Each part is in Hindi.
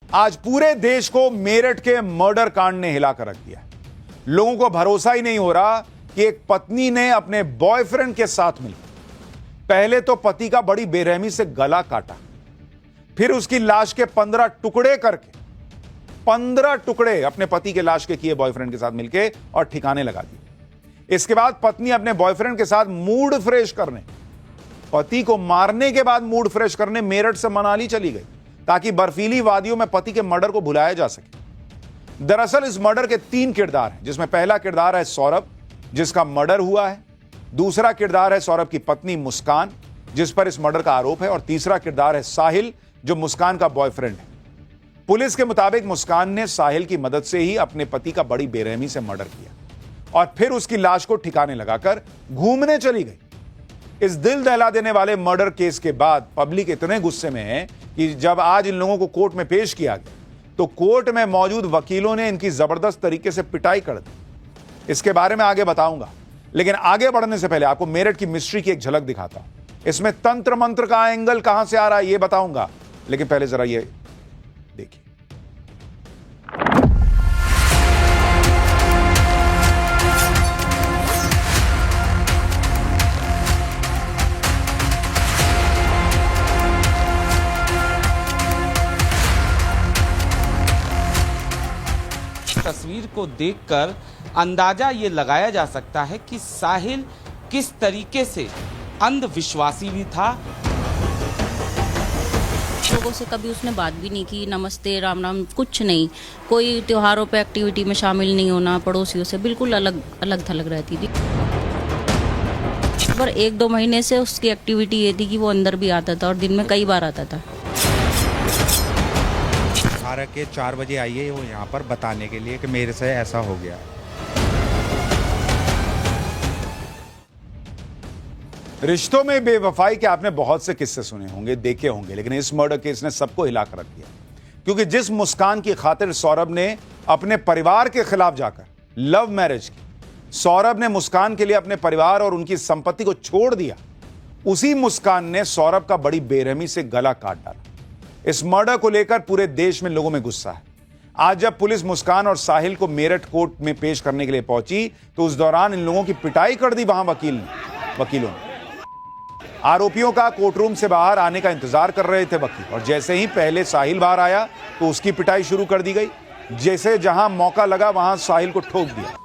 आज पूरे देश को मेरठ के मर्डर कांड ने हिलाकर रख दिया। लोगों को भरोसा ही नहीं हो रहा कि एक पत्नी ने अपने बॉयफ्रेंड के साथ मिलकर पहले तो पति का बड़ी बेरहमी से गला काटा, फिर उसकी लाश के 15 टुकड़े करके 15 टुकड़े अपने पति के लाश के किए बॉयफ्रेंड के साथ मिलकर और ठिकाने लगा दिए। इसके बाद पत्नी अपने बॉयफ्रेंड के साथ मूड फ्रेश करने, पति को मारने के बाद मूड फ्रेश करने मेरठ से मनाली चली गई ताकि बर्फीली वादियों में पति के मर्डर को भुलाया जा सके। दरअसल इस मर्डर के 3 किरदार हैं, जिसमें पहला किरदार है सौरभ, जिसका मर्डर हुआ है। दूसरा किरदार है सौरभ की पत्नी मुस्कान, जिस पर इस मर्डर का आरोप है। और तीसरा किरदार है साहिल, जो मुस्कान का बॉयफ्रेंड है। पुलिस के मुताबिक मुस्कान ने साहिल की मदद से ही अपने पति का बड़ी बेरहमी से मर्डर किया और फिर उसकी लाश को ठिकाने लगाकर घूमने चली गई। इस दिल दहला देने वाले मर्डर केस के बाद पब्लिक इतने गुस्से में है कि जब आज इन लोगों को कोर्ट में पेश किया गया तो कोर्ट में मौजूद वकीलों ने इनकी जबरदस्त तरीके से पिटाई कर दी। इसके बारे में आगे बताऊंगा, लेकिन आगे बढ़ने से पहले आपको मेरठ की मिस्ट्री की एक झलक दिखाता हूं। इसमें तंत्र मंत्र का एंगल कहां से आ रहा है ये बताऊंगा, लेकिन पहले जरा ये देखिए। तस्वीर को देखकर अंदाजा ये लगाया जा सकता है कि साहिल किस तरीके से अंधविश्वासी भी था। लोगों से कभी उसने बात भी नहीं की, नमस्ते राम राम कुछ नहीं, कोई त्योहारों पे एक्टिविटी में शामिल नहीं होना, पड़ोसियों से बिल्कुल अलग थलग रहती थी। पर 1-2 महीने से उसकी एक्टिविटी ये थी कि वो अंदर भी आता था और दिन में कई बार आता था। 4 बजे आइए वो यहाँ पर बताने के लिए कि मेरे से ऐसा हो गया। रिश्तों में बेवफाई के आपने बहुत से किस्से सुने होंगे, देखे होंगे, लेकिन इस मर्डर केस ने सबको हिलाकर रख दिया। क्योंकि जिस मुस्कान की खातिर सौरभ ने अपने परिवार के खिलाफ जाकर लव मैरिज की, सौरभ ने मुस्कान के लिए अपने परिवार और उनकी संपत्ति को छोड़ दिया, उसी मुस्कान ने सौरभ का बड़ी बेरहमी से गला काट डाला। इस मर्डर को लेकर पूरे देश में लोगों में गुस्सा है। आज जब पुलिस मुस्कान और साहिल को मेरठ कोर्ट में पेश करने के लिए पहुंची तो उस दौरान इन लोगों की पिटाई कर दी वहां वकीलों ने। आरोपियों का कोर्टरूम से बाहर आने का इंतजार कर रहे थे वकील, और जैसे ही पहले साहिल बाहर आया तो उसकी पिटाई शुरू कर दी गई। जैसे जहां मौका लगा वहां साहिल को ठोक दिया।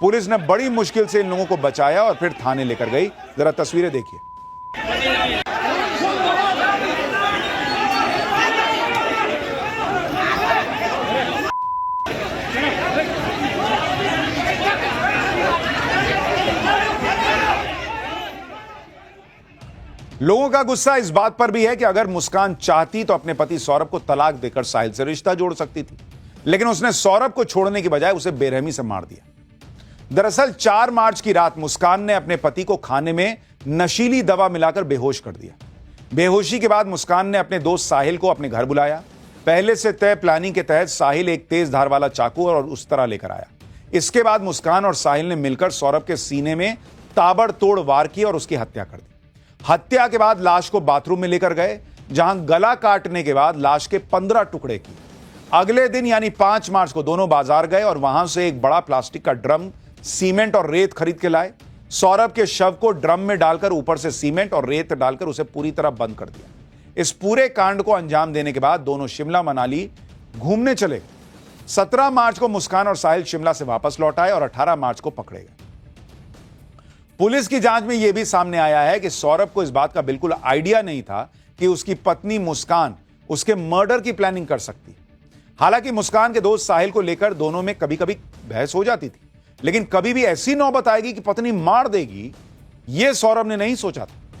पुलिस ने बड़ी मुश्किल से इन लोगों को बचाया और फिर थाने लेकर गई। जरा तस्वीरें देखिए। लोगों का गुस्सा इस बात पर भी है कि अगर मुस्कान चाहती तो अपने पति सौरभ को तलाक देकर साहिल से रिश्ता जोड़ सकती थी, लेकिन उसने सौरभ को छोड़ने की बजाय उसे बेरहमी से मार दिया। दरअसल 4 मार्च की रात मुस्कान ने अपने पति को खाने में नशीली दवा मिलाकर बेहोश कर दिया। बेहोशी के बाद मुस्कान ने अपने दोस्त साहिल को अपने घर बुलाया। पहले से तय प्लानिंग के तहत साहिल एक तेज धार वाला चाकू और उस तरह लेकर आया। इसके बाद मुस्कान और साहिल ने मिलकर सौरभ के सीने में ताबड़तोड़ वार किया और उसकी हत्या कर दी। हत्या के बाद लाश को बाथरूम में लेकर गए, जहां गला काटने के बाद लाश के 15 टुकड़े किए। अगले दिन यानी 5 मार्च को दोनों बाजार गए और वहां से एक बड़ा प्लास्टिक का ड्रम, सीमेंट और रेत खरीद के लाए। सौरभ के शव को ड्रम में डालकर ऊपर से सीमेंट और रेत डालकर उसे पूरी तरह बंद कर दिया। इस पूरे कांड को अंजाम देने के बाद दोनों शिमला मनाली घूमने चले गए। 17 मार्च को मुस्कान और साहिल शिमला से वापस लौट आए और 18 मार्च को पकड़े गए। पुलिस की जांच में यह भी सामने आया है कि सौरभ को इस बात का बिल्कुल आइडिया नहीं था कि उसकी पत्नी मुस्कान उसके मर्डर की प्लानिंग कर सकती। हालांकि मुस्कान के दोस्त साहिल को लेकर दोनों में कभी कभी बहस हो जाती थी, लेकिन कभी भी ऐसी नौबत आएगी कि पत्नी मार देगी, यह सौरभ ने नहीं सोचा था।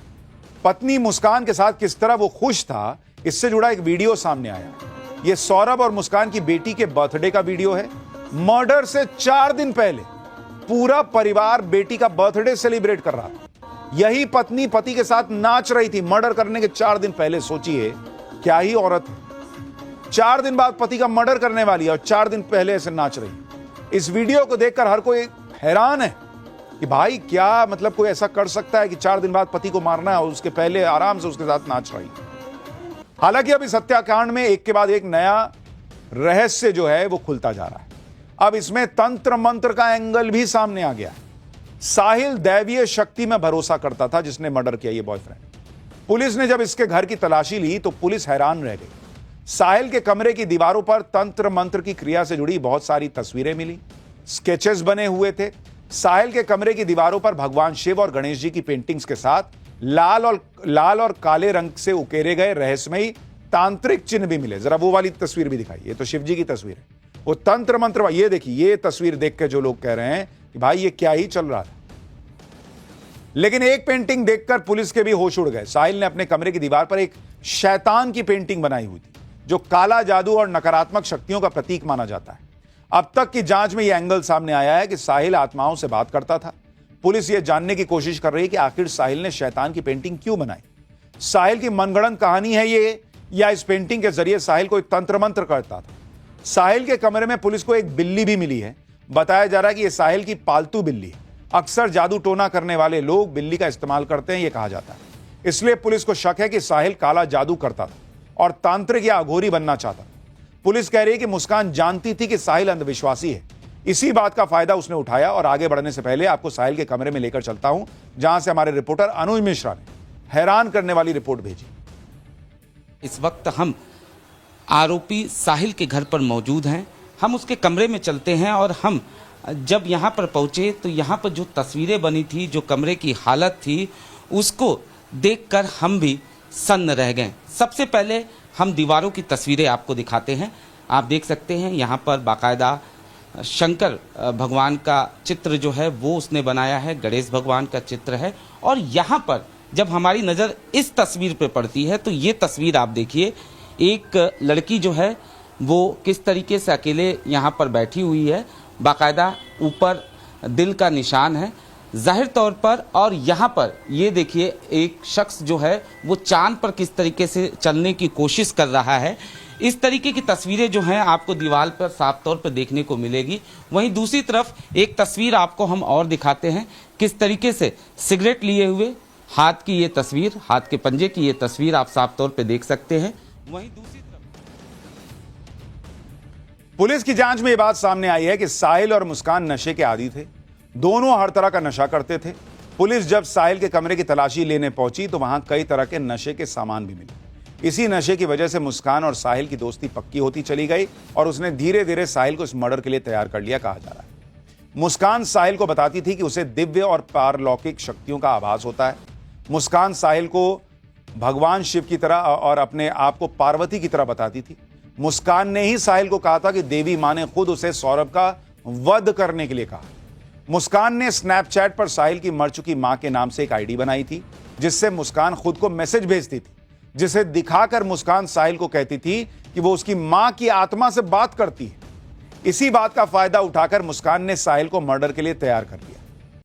पत्नी मुस्कान के साथ किस तरह वो खुश था, इससे जुड़ा एक वीडियो सामने आया। यह सौरभ और मुस्कान की बेटी के बर्थडे का वीडियो है। मर्डर से 4 दिन पहले पूरा परिवार बेटी का बर्थडे सेलिब्रेट कर रहा था। यही पत्नी पति के साथ नाच रही थी मर्डर करने के 4 दिन पहले। सोचिए क्या ही औरत है, 4 दिन बाद पति का मर्डर करने वाली है और 4 दिन पहले ऐसे नाच रही। इस वीडियो को देखकर हर कोई हैरान है कि भाई क्या मतलब कोई ऐसा कर सकता है कि 4 दिन बाद पति को मारना है और उसके पहले आराम से उसके साथ नाच रही। हालांकि अब इस हत्याकांड में एक के बाद एक नया रहस्य जो है वो खुलता जा रहा है। अब इसमें तंत्र मंत्र का एंगल भी सामने आ गया। साहिल दैवीय शक्ति में भरोसा करता था जिसने मर्डर किया ये बॉयफ्रेंड। पुलिस ने जब इसके घर की तलाशी ली तो पुलिस हैरान रह गई। साहिल के कमरे की दीवारों पर तंत्र मंत्र की क्रिया से जुड़ी बहुत सारी तस्वीरें मिली, स्केचेस बने हुए थे। साहिल के कमरे की दीवारों पर भगवान शिव और गणेश जी की पेंटिंग्स के साथ लाल और काले रंग से उकेरे गए रहस्यमयी तांत्रिक चिन्ह भी मिले। जरा वो वाली तस्वीर भी दिखाई, ये तो शिव जी की तस्वीर है, वो तंत्र मंत्र। ये देखिए, ये तस्वीर देख के जो लोग कह रहे हैं कि भाई ये क्या ही चल रहा है। लेकिन एक पेंटिंग देखकर पुलिस के भी होश उड़ गए। साहिल ने अपने कमरे की दीवार पर एक शैतान की पेंटिंग बनाई हुई थी जो काला जादू और नकारात्मक शक्तियों का प्रतीक माना जाता है। अब तक की जांच में यह एंगल सामने आया है कि साहिल आत्माओं से बात करता था। पुलिस यह जानने की कोशिश कर रही है कि आखिर साहिल ने शैतान की पेंटिंग क्यों बनाई। साहिल की मनगढ़ंत कहानी है ये, या इस पेंटिंग के जरिए साहिल कोई तंत्र मंत्र करता था। साहिल के कमरे में पुलिस को एक बिल्ली भी मिली है। बताया जा रहा है कि यह साहिल की पालतू बिल्ली है। अक्सर जादू टोना करने वाले लोग बिल्ली का इस्तेमाल करते हैं, यह कहा जाता है। इसलिए पुलिस को शक है कि साहिल काला जादू करता था और तांत्रिक या अघोरी बनना चाहता। पुलिस कह रही है कि मुस्कान जानती थी कि साहिल अंधविश्वासी है। इसी बात का फायदा उसने उठाया। और आगे बढ़ने से पहले आपको साहिल के कमरे में लेकर चलता हूं, जहां से हमारे रिपोर्टर अनुज मिश्रा ने हैरान करने वाली रिपोर्ट भेजी। इस वक्त हम आरोपी साहिल के घर पर मौजूद हैं। हम उसके कमरे में चलते हैं और हम जब यहाँ पर पहुँचे तो यहाँ पर जो तस्वीरें बनी थी, जो कमरे की हालत थी, उसको देखकर हम भी सन्न रह गए। सबसे पहले हम दीवारों की तस्वीरें आपको दिखाते हैं। आप देख सकते हैं यहाँ पर बाकायदा शंकर भगवान का चित्र जो है वो उसने बनाया है, गणेश भगवान का चित्र है। और यहाँ पर जब हमारी नज़र इस तस्वीर पे पड़ती है तो ये तस्वीर आप देखिए, एक लड़की जो है वो किस तरीके से अकेले यहाँ पर बैठी हुई है। बाकायदा ऊपर दिल का निशान है जाहिर तौर पर। और यहाँ पर ये देखिए, एक शख्स जो है वो चांद पर किस तरीके से चलने की कोशिश कर रहा है। इस तरीके की तस्वीरें जो हैं आपको दीवार पर साफ तौर पर देखने को मिलेगी। वहीं दूसरी तरफ एक तस्वीर आपको हम और दिखाते हैं, किस तरीके से सिगरेट लिए हुए हाथ की ये तस्वीर, हाथ के पंजे की ये तस्वीर आप साफ तौर पर देख सकते हैं। वहीं दूसरी तरफ पुलिस की जांच में यह बात सामने आई है कि साहिल और मुस्कान नशे के आदी थे। दोनों हर तरह का नशा करते थे। पुलिस जब साहिल के कमरे की तलाशी लेने पहुंची तो वहां कई तरह के नशे के सामान भी मिले। इसी नशे की वजह से मुस्कान और साहिल की दोस्ती पक्की होती चली गई और उसने धीरे धीरे साहिल को इस मर्डर के लिए तैयार कर लिया, कहा जा रहा है। मुस्कान साहिल को बताती थी कि उसे दिव्य और पारलौकिक शक्तियों का आभास होता है। मुस्कान साहिल को भगवान शिव की तरह और अपने आप को पार्वती की तरह बताती थी। मुस्कान ने ही साहिल को कहा था कि देवी मां ने खुद उसे सौरभ का वध करने के लिए कहा। मुस्कान ने स्नैपचैट पर साहिल की मर चुकी मां के नाम से एक आईडी बनाई थी, जिससे मुस्कान खुद को मैसेज भेजती थी, जिसे दिखाकर मुस्कान साहिल को कहती थी कि वो उसकी मां की आत्मा से बात करती है। इसी बात का फायदा उठाकर मुस्कान ने साहिल को मर्डर के लिए तैयार कर लिया।